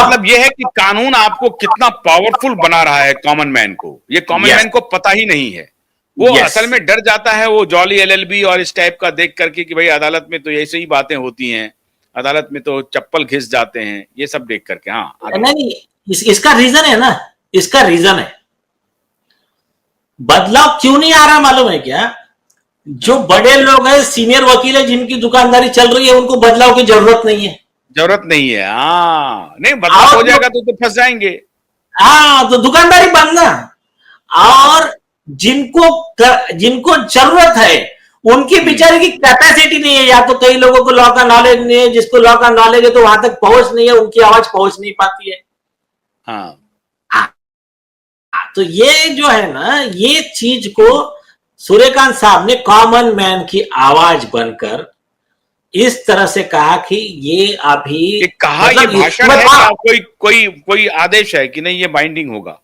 मतलब ये है कि कानून आपको कितना पावरफुल बना रहा है कॉमन मैन को, ये कॉमन मैन को पता ही नहीं है। वो असल में डर जाता है वो जॉली एलएलबी और इस टाइप का देख करके कि भाई अदालत में तो ऐसे ही बातें होती हैं, अदालत में तो चप्पल घिस जाते हैं, ये सब देख करके। हाँ नहीं, इसका रीजन है ना, इसका रीजन है, बदलाव क्यों नहीं आ रहा मालूम है क्या? जो बड़े लोग हैं, सीनियर वकील है, जिनकी दुकानदारी चल रही है, उनको बदलाव की जरूरत नहीं है। जरूरत नहीं है, हाँ नहीं बदलाव हो जाएगा तो फंस जाएंगे। हाँ, तो दुकानदारी बंद ना। और जिनको जिनको जरूरत है, उनकी बेचारे की कैपेसिटी नहीं है, या तो कई लोगों को लॉ का नॉलेज नहीं है, जिसको लॉ का नॉलेज है तो वहां तक पहुंच नहीं है, उनकी आवाज पहुंच नहीं पाती है। हाँ तो ये जो है ना, ये चीज को सूर्यकांत साहब ने कॉमन मैन की आवाज बनकर इस तरह से कहा कि ये अभी कहा, मतलब ये भाषण है क्या, कोई आदेश है कि नहीं ये बाइंडिंग होगा?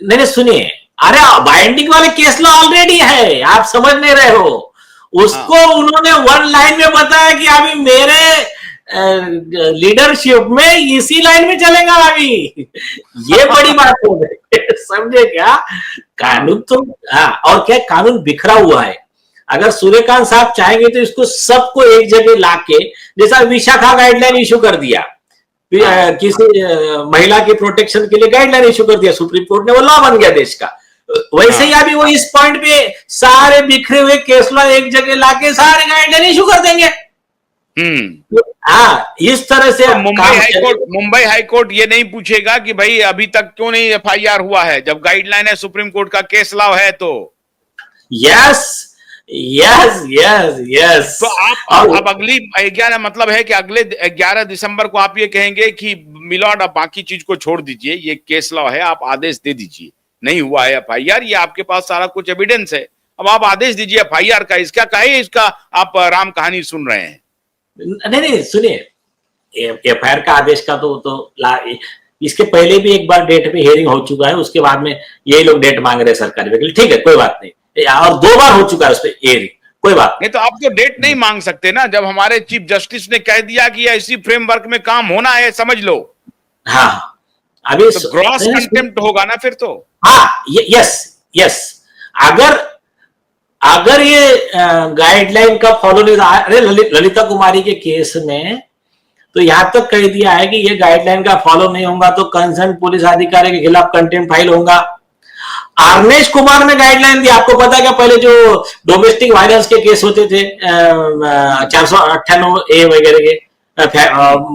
नहीं सुनिए, अरे बाइंडिंग वाले केस लॉ ऑलरेडी है, आप समझ नहीं रहे हो उसको। उन्होंने वन लाइन में बताया कि अभी मेरे लीडरशिप में इसी लाइन में चलेगा अभी। ये बड़ी बात हो गई, समझे क्या? कानून तो हाँ, और क्या कानून बिखरा हुआ है। अगर सूर्यकांत साहब चाहेंगे तो इसको सबको एक जगह लाके, जैसा विशाखा गाइडलाइन इशू कर दिया, किसी महिला की प्रोटेक्शन के लिए गाइडलाइन इशू कर दिया सुप्रीम कोर्ट ने, वो लॉ बन गया देश का। वैसे ही अभी वो इस पॉइंट पे सारे बिखरे हुए केस लॉ एक जगह लाके सारे गाइडलाइन इशू कर देंगे। हाँ, इस तरह से तो मुंबई हाईकोर्ट ये नहीं पूछेगा कि भाई अभी तक क्यों नहीं एफआईआर हुआ है, जब गाइडलाइन है सुप्रीम कोर्ट का, केस लॉ है तो। Yes yes yes yes. तो आप अब अगली 11 मतलब है कि अगले 11 दिसंबर को आप ये कहेंगे कि मिलॉर्ड अब बाकी चीज को छोड़ दीजिए, ये केस लॉ है, आप आदेश दे दीजिए, नहीं हुआ है एफआईआर, ये आपके पास सारा कुछ एविडेंस है, अब आप आदेश दीजिए एफआईआर का। इसका कहे, इसका आप राम कहानी सुन रहे हैं? नहीं सुनिए, एफआईआर का आदेश का तो इसके पहले भी एक बार डेट पे हियरिंग हो चुका है, उसके बाद में यही लोग डेट मांग रहे हैं सरकारी वकील, ठीक है कोई बात नहीं, और 2 बार हो चुका है उस पर हियरिंग, कोई बात नहीं। तो आप तो डेट नहीं मांग सकते ना, जब हमारे चीफ जस्टिस ने कह दिया कि ऐसी फ्रेमवर्क में काम होना है, समझ लो। हाँ अभी तो ग्रॉस कंटेम्प्ट होगा ना फिर तो। हाँ यस यस, अगर ये गाइडलाइन का फॉलो नहीं, अरे ललिता कुमारी के केस में तो यहां तक कह दिया है कि ये गाइडलाइन का फॉलो नहीं होगा तो कंसर्न पुलिस अधिकारी के खिलाफ कंटेम्प्ट फाइल होगा। आर्नेश कुमार ने गाइडलाइन दी, आपको पता है क्या? पहले जो डोमेस्टिक वायलेंस के केस होते थे 498A वगैरह के,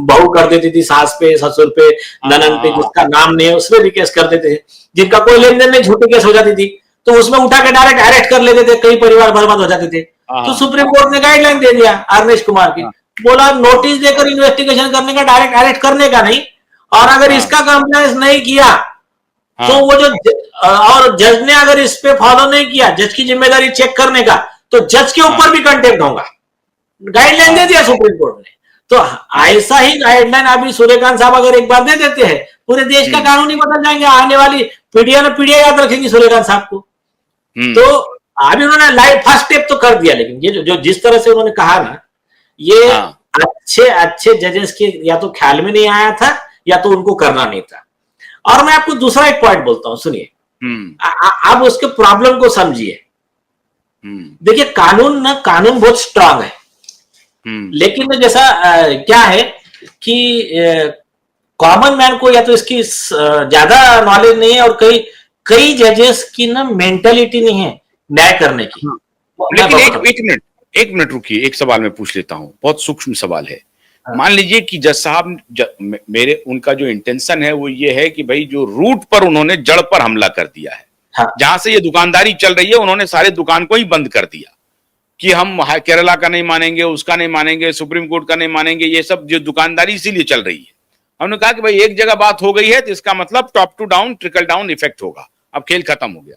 बहू कर देती थी सास पे, ससुर पे, ननद पे, जिसका नाम नहीं है उसमें भी केस कर देते थे, जिनका कोई लेन देन नहीं, झूठी केस हो जाती थी, तो उसमें उठा के डायरेक्ट अरेस्ट कर लेते थे, कई परिवार बर्बाद हो जाते थे। तो सुप्रीम कोर्ट ने गाइडलाइन दे दिया आर्नेश कुमार की, बोला नोटिस देकर इन्वेस्टिगेशन करने का, डायरेक्ट अरेस्ट करने का नहीं, और अगर इसका कंप्लायंस नहीं किया तो वो जो और जज ने अगर इस पे फॉलो नहीं किया, जज की जिम्मेदारी चेक करने का, तो जज के ऊपर भी कंटेम्प्ट होगा। गाइडलाइन दे दिया सुप्रीम कोर्ट ने। तो ऐसा ही गाइडलाइन अभी सूर्यकांत साहब अगर एक बार दे देते हैं, पूरे देश का कानून ही बदल जाएंगे, आने वाली पीढ़ियां याद रखेंगी सूर्यकांत साहब को। तो अभी उन्होंने लाइव फर्स्ट स्टेप तो कर दिया, लेकिन ये जो जिस तरह से उन्होंने कहा ना, ये अच्छे जजेस के या तो ख्याल में नहीं आया था, या तो उनको करना नहीं था। और मैं आपको दूसरा एक पॉइंट बोलता हूं, सुनिए, आप उसके प्रॉब्लम को समझिए। देखिए कानून बहुत स्ट्रांग है, लेकिन जैसा क्या है कि कॉमन मैन को या तो इसकी ज्यादा नॉलेज नहीं है, और कई जजेस की ना मेंटेलिटी नहीं है न्याय करने की। लेकिन एक मिनट रुकिए, एक सवाल मैं पूछ लेता हूं, बहुत सूक्ष्म सवाल है। मान लीजिए कि जज साहब उनका जो इंटेंशन है वो ये है कि भाई जो रूट पर उन्होंने जड़ पर हमला कर दिया है, जहां से ये दुकानदारी चल रही है, उन्होंने सारे दुकान को ही बंद कर दिया कि हम केरला का नहीं मानेंगे, उसका नहीं मानेंगे, सुप्रीम कोर्ट का नहीं मानेंगे, ये सब जो दुकानदारी इसीलिए चल रही है। हमने कहा कि भाई एक जगह बात हो गई है तो इसका मतलब top to down, trickle down effect होगा, अब खेल खत्म हो गया।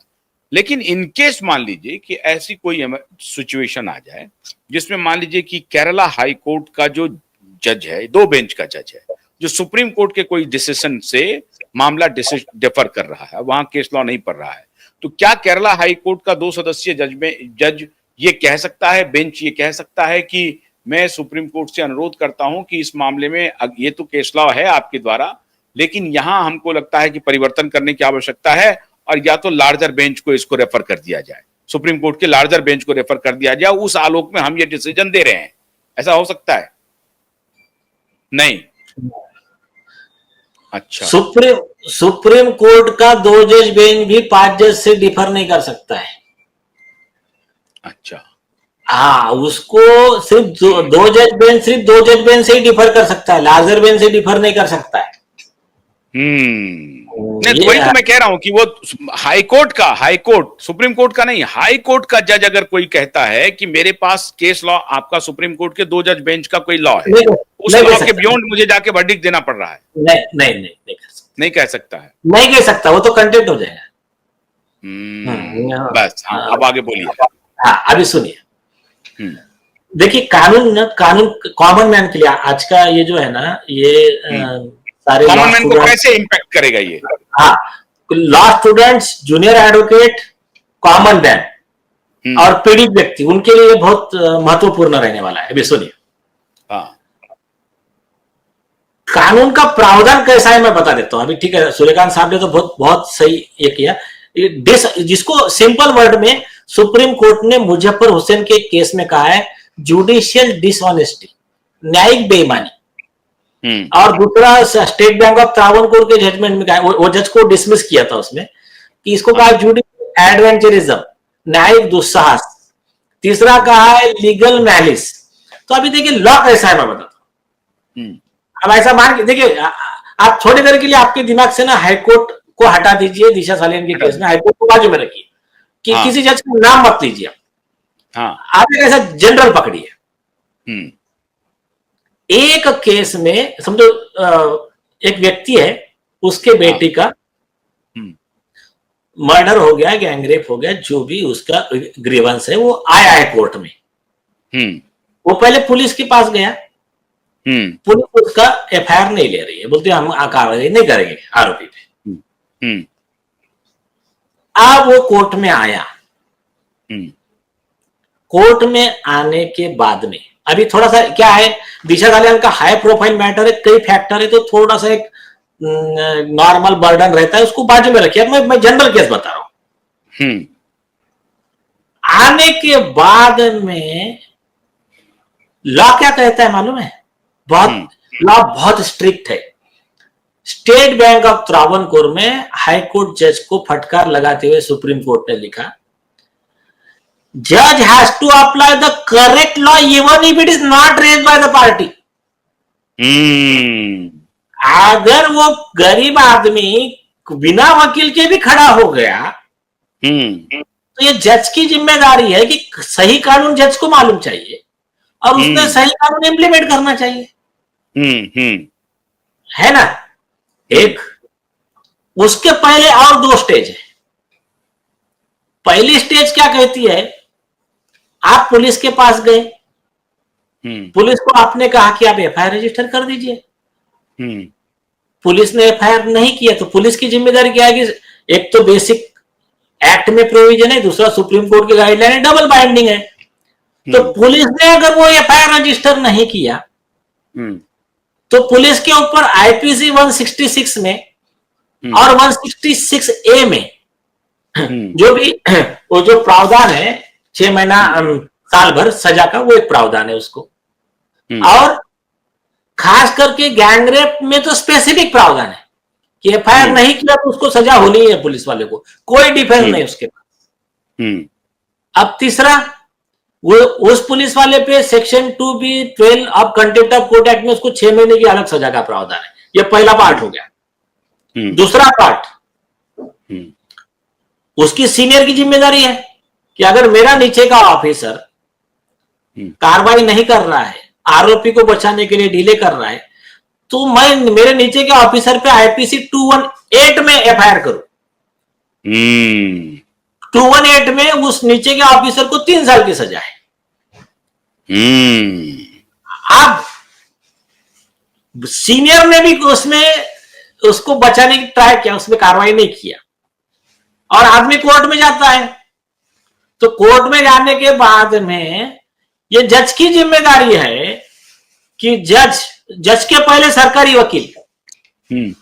लेकिन इनकेस मान लीजिए कि ऐसी कोई सिचुएशन आ जाए जिसमें मान लीजिए कि केरला हाई कोर्ट का जो जज है, 2 बेंच का जज है, जो सुप्रीम कोर्ट के कोई डिसीजन से मामला डिफर कर रहा है, वहां केस लॉ नहीं पड़ रहा है, तो क्या केरला हाई कोर्ट का 2 सदस्यीय जज ये कह सकता है, बेंच ये कह सकता है कि मैं सुप्रीम कोर्ट से अनुरोध करता हूं कि इस मामले में ये तो केस लॉ है आपके द्वारा, लेकिन यहां हमको लगता है कि परिवर्तन करने की आवश्यकता है, और या तो लार्जर बेंच को इसको रेफर कर दिया जाए, सुप्रीम कोर्ट के लार्जर बेंच को रेफर कर दिया जाए, उस आलोक में हम ये डिसीजन दे रहे हैं। ऐसा हो सकता है? नहीं। अच्छा, सुप्रीम कोर्ट का 2 जज बेंच भी 5 जज से डिफर नहीं कर सकता है। अच्छा, हाँ, उसको सिर्फ 2 जज बेंच सिर्फ 2 जज बेंच से ही डिफर कर सकता है, लार्जर बेंच से डिफर नहीं कर सकता है। नहीं, वही तो मैं कह रहा हूं कि वो हाई कोर्ट, सुप्रीम कोर्ट का नहीं, हाई कोर्ट का जज अगर कोई कहता है कि मेरे पास केस लॉ, आपका सुप्रीम कोर्ट के 2 जज बेंच का कोई लॉ है, उस लॉ के बियॉन्ड मुझे जाके वर्डिक्ट देना पड़ रहा है, नहीं कह सकता है, नहीं कह सकता, वो तो कंटेम्प्ट हो जाएगा। बस अब आगे बोलिए। हाँ, अभी सुनिए। देखिए, कानून कॉमन मैन के लिए आज का ये जो है ना, ये सारे कॉमन मैन को कैसे इंपैक्ट करेगा ये? हाँ, law students, junior advocate, common man और पीड़ित व्यक्ति, उनके लिए बहुत महत्वपूर्ण रहने वाला है। अभी सुनिए। हाँ, कानून का प्रावधान कैसा है मैं बता देता हूं। अभी ठीक है, सूर्यकांत साहब ने तो बहुत सही ये किया, जिसको सिंपल वर्ड में सुप्रीम कोर्ट ने मुजफ्फर हुसैन के केस में कहा है जुडिशियल डिसऑनेस्टी, न्यायिक बेईमानी। और दूसरा स्टेट बैंक ऑफ त्रावणकोर के जजमेंट में कहा, वो जज को डिसमिस किया था उसमें, कि इसको कहा जुडिशियल एडवेंचरिज्म, न्यायिक दुस्साहस। तीसरा कहा है लीगल मैलिस। तो अभी देखिए लॉ कैसा है मैं बताता हूं। अब ऐसा मान के देखिए, आप थोड़ी देर के लिए आपके दिमाग से ना हाईकोर्ट को हटा दीजिए, दिशा सालियान के केस में हाईकोर्ट को बाजू में रखिए, कि किसी जज का नाम मत लीजिए। आप एक ऐसा जनरल पकड़िए। एक केस में समझो एक व्यक्ति है, उसके बेटी का मर्डर हो गया, गैंगरेप हो गया, जो भी उसका ग्रीवेंस है, वो आया है कोर्ट में। वो पहले पुलिस के पास गया, पुलिस उसका एफआईआर नहीं ले रही है, बोलते हम कार्रवाई नहीं करेंगे आरोपी पे। अब वो कोर्ट में आया। कोर्ट में आने के बाद में अभी थोड़ा सा क्या है, दिशा सालियान का हाई प्रोफाइल मैटर है, कई फैक्टर है, तो थोड़ा सा एक नॉर्मल बर्डन रहता है, उसको बाजू में रखिए। मैं जनरल केस बता रहा हूं। आने के बाद में लॉ क्या कहता है मालूम है? लॉ बहुत स्ट्रिक्ट है। स्टेट बैंक ऑफ त्रावणकोर में हाई कोर्ट जज को फटकार लगाते हुए सुप्रीम कोर्ट ने लिखा, जज has to apply the correct law even if it is not raised by the party. अगर वो गरीब आदमी बिना वकील के भी खड़ा हो गया, तो ये जज की जिम्मेदारी है कि सही कानून जज को मालूम चाहिए और उसने सही कानून इंप्लीमेंट करना चाहिए। है ना? एक उसके पहले और 2 स्टेज है। पहली स्टेज क्या कहती है, आप पुलिस के पास गए, पुलिस को आपने कहा कि आप एफआईआर रजिस्टर कर दीजिए। पुलिस ने एफआईआर नहीं किया, तो पुलिस की जिम्मेदारी क्या है कि एक तो बेसिक एक्ट में प्रोविजन है, दूसरा सुप्रीम कोर्ट की गाइडलाइन है, डबल बाइंडिंग है। तो पुलिस ने अगर वो एफआईआर रजिस्टर नहीं किया, तो पुलिस के ऊपर आईपीसी 166 में और 166A में जो भी वो जो प्रावधान है 6 महीना साल भर सजा का, वो एक प्रावधान है उसको। और खास करके गैंगरेप में तो स्पेसिफिक प्रावधान है कि एफआईआर नहीं किया तो उसको सजा होनी है पुलिस वाले को, कोई डिफेंस नहीं उसके पास। अब तीसरा, वो उस पुलिस वाले पे section 2B12 of contempt of court act में उसको 6 महीने की अलग सजा का प्रावधान है। ये पहला पार्ट हो गया। दूसरा पार्ट, उसकी सीनियर की जिम्मेदारी है कि अगर मेरा नीचे का ऑफिसर कार्रवाई नहीं कर रहा है, आरोपी को बचाने के लिए डिले कर रहा है, तो मैं मेरे नीचे के ऑफिसर पे आईपीसी 218 में एफआईआर करूं। 218 में उस नीचे के ऑफिसर को 3 साल की सजा है। अब सीनियर ने भी उसमें उसको बचाने की ट्राई किया, उसमें कार्रवाई नहीं किया, और आदमी कोर्ट में जाता है। तो कोर्ट में जाने के बाद में ये जज की जिम्मेदारी है कि जज के पहले सरकारी वकील,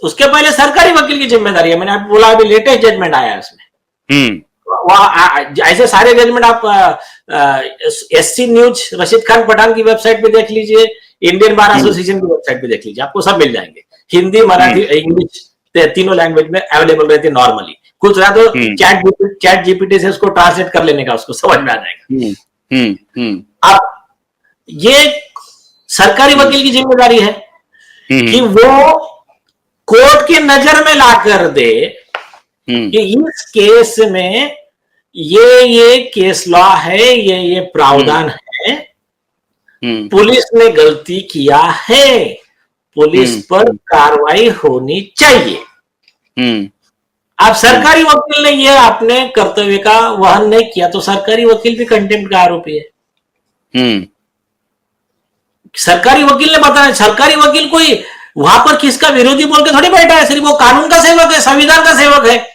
उसके पहले सरकारी वकील की जिम्मेदारी है। मैंने आपको बोला अभी लेटेस्ट जजमेंट आया है उसमें। ऐसे सारे जजमेंट आप SC न्यूज, रशीद खान पठान की वेबसाइट पे देख लीजिए, इंडियन बार एसोसिएशन की वेबसाइट पे देख लीजिए, आपको सब मिल जाएंगे। हिंदी, मराठी, इंग्लिश तीनों लैंग्वेज में अवेलेबल रहती है नॉर्मली। कुछ रहा तो चैट जीपीटी से उसको ट्रांसलेट कर लेने का, उसको समझ में आ जाएगा। अब ये सरकारी वकील की जिम्मेदारी है कि वो कोर्ट की नजर में ला कर दे कि इस केस में ये केस लॉ है, ये प्रावधान है, पुलिस ने गलती किया है, पुलिस पर कार्रवाई होनी चाहिए। अब सरकारी वकील ने ये अपने कर्तव्य का वहन नहीं किया तो सरकारी वकील भी कंटेम्प्ट का आरोपी है। सरकारी वकील ने बताया, सरकारी वकील कोई वहां पर किसका विरोधी बोल के थोड़ी बैठा है, सिर्फ वो कानून का सेवक है, संविधान का सेवक है।